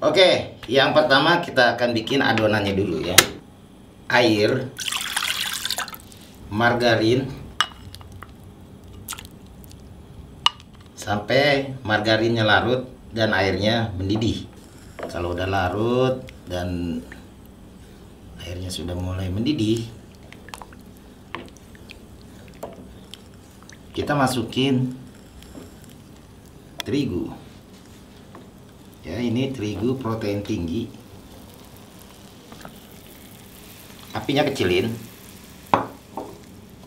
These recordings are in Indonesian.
Oke, yang pertama kita akan bikin adonannya dulu ya. Air, margarin, sampai margarinnya larut dan airnya mendidih. Kalau udah larut dan airnya sudah mulai mendidih, kita masukin terigu. Ya, ini terigu protein tinggi. Apinya kecilin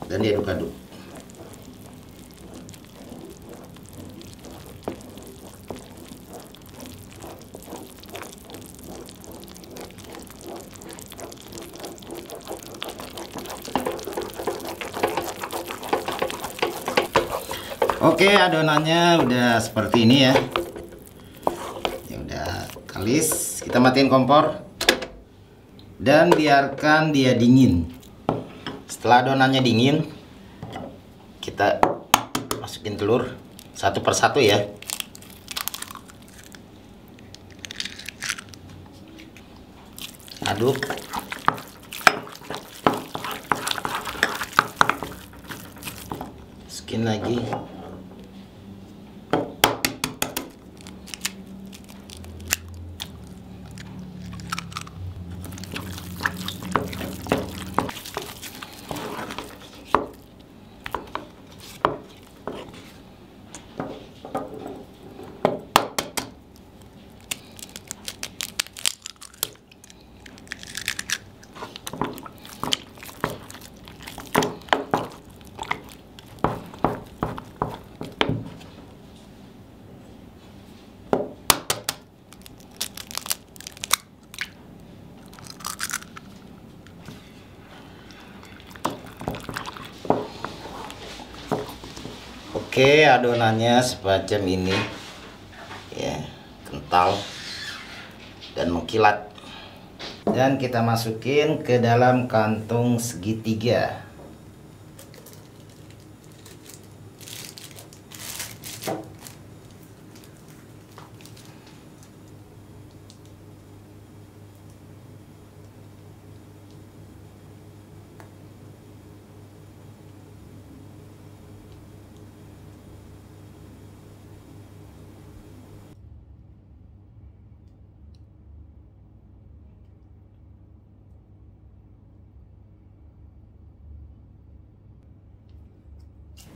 dan diaduk-aduk. Oke, adonannya udah seperti ini ya. Ya udah kalis, kita matiin kompor dan biarkan dia dingin. Setelah adonannya dingin, kita masukin telur satu persatu ya. Aduk. Masukin lagi. Oke, adonannya semacam ini ya, kental dan mengkilat. Dan kita masukin ke dalam kantong segitiga.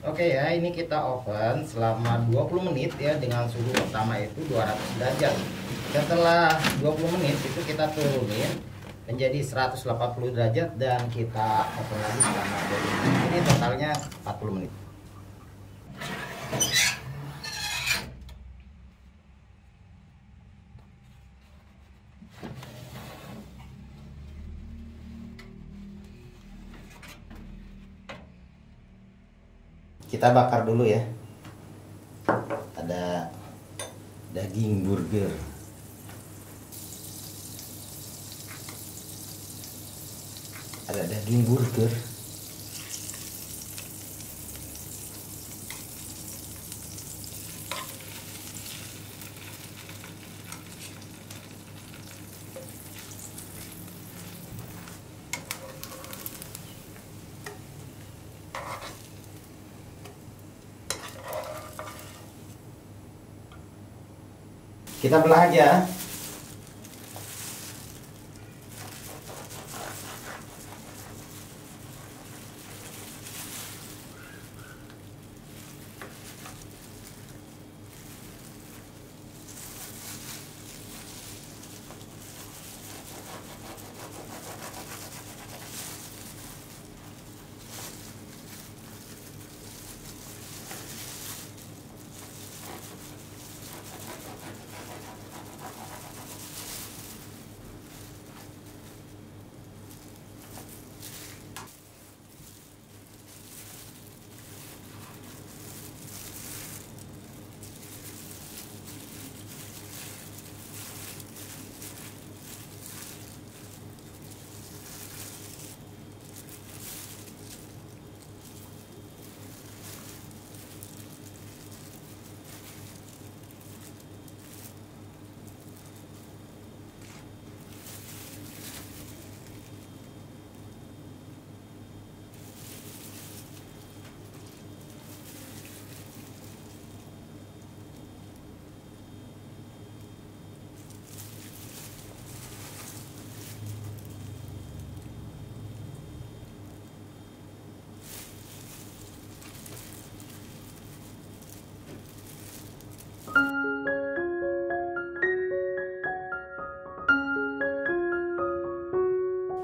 Oke ya, ini kita oven selama 20 menit ya, dengan suhu pertama itu 200 derajat. Setelah 20 menit itu kita turunin menjadi 180 derajat dan kita oven lagi selama 20 menit. Ini totalnya 40 menit. Kita bakar dulu ya. Ada daging burger. Ada daging burger. Kita belah aja.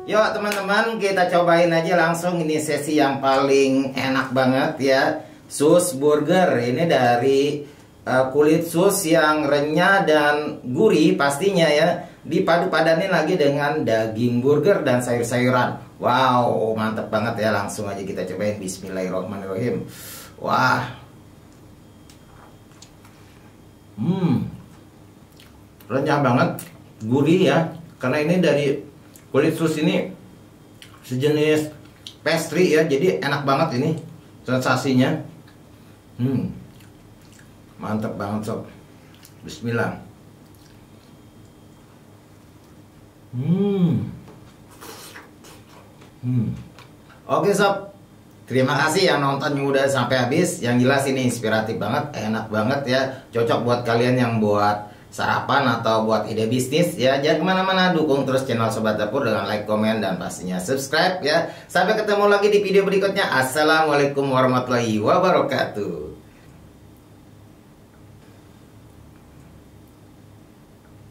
Yuk teman-teman, kita cobain aja langsung. Ini sesi yang paling enak banget ya, sus burger. Ini dari kulit sus yang renyah dan gurih pastinya ya, dipadu-padanin lagi dengan daging burger dan sayur-sayuran. Wow, mantep banget ya. Langsung aja kita cobain. Bismillahirrahmanirrahim. Wah, renyah banget, gurih ya, karena ini dari kulit sus ini sejenis pastry ya, jadi enak banget ini sensasinya. Mantap banget sob. Bismillah. Oke sob, terima kasih yang nonton udah sampai habis. Yang jelas ini inspiratif banget, enak banget ya, cocok buat kalian yang buat sarapan atau buat ide bisnis ya. Jangan kemana-mana, dukung terus channel Sobat Dapur dengan like, komen, dan pastinya subscribe ya. Sampai ketemu lagi di video berikutnya. Assalamualaikum warahmatullahi wabarakatuh.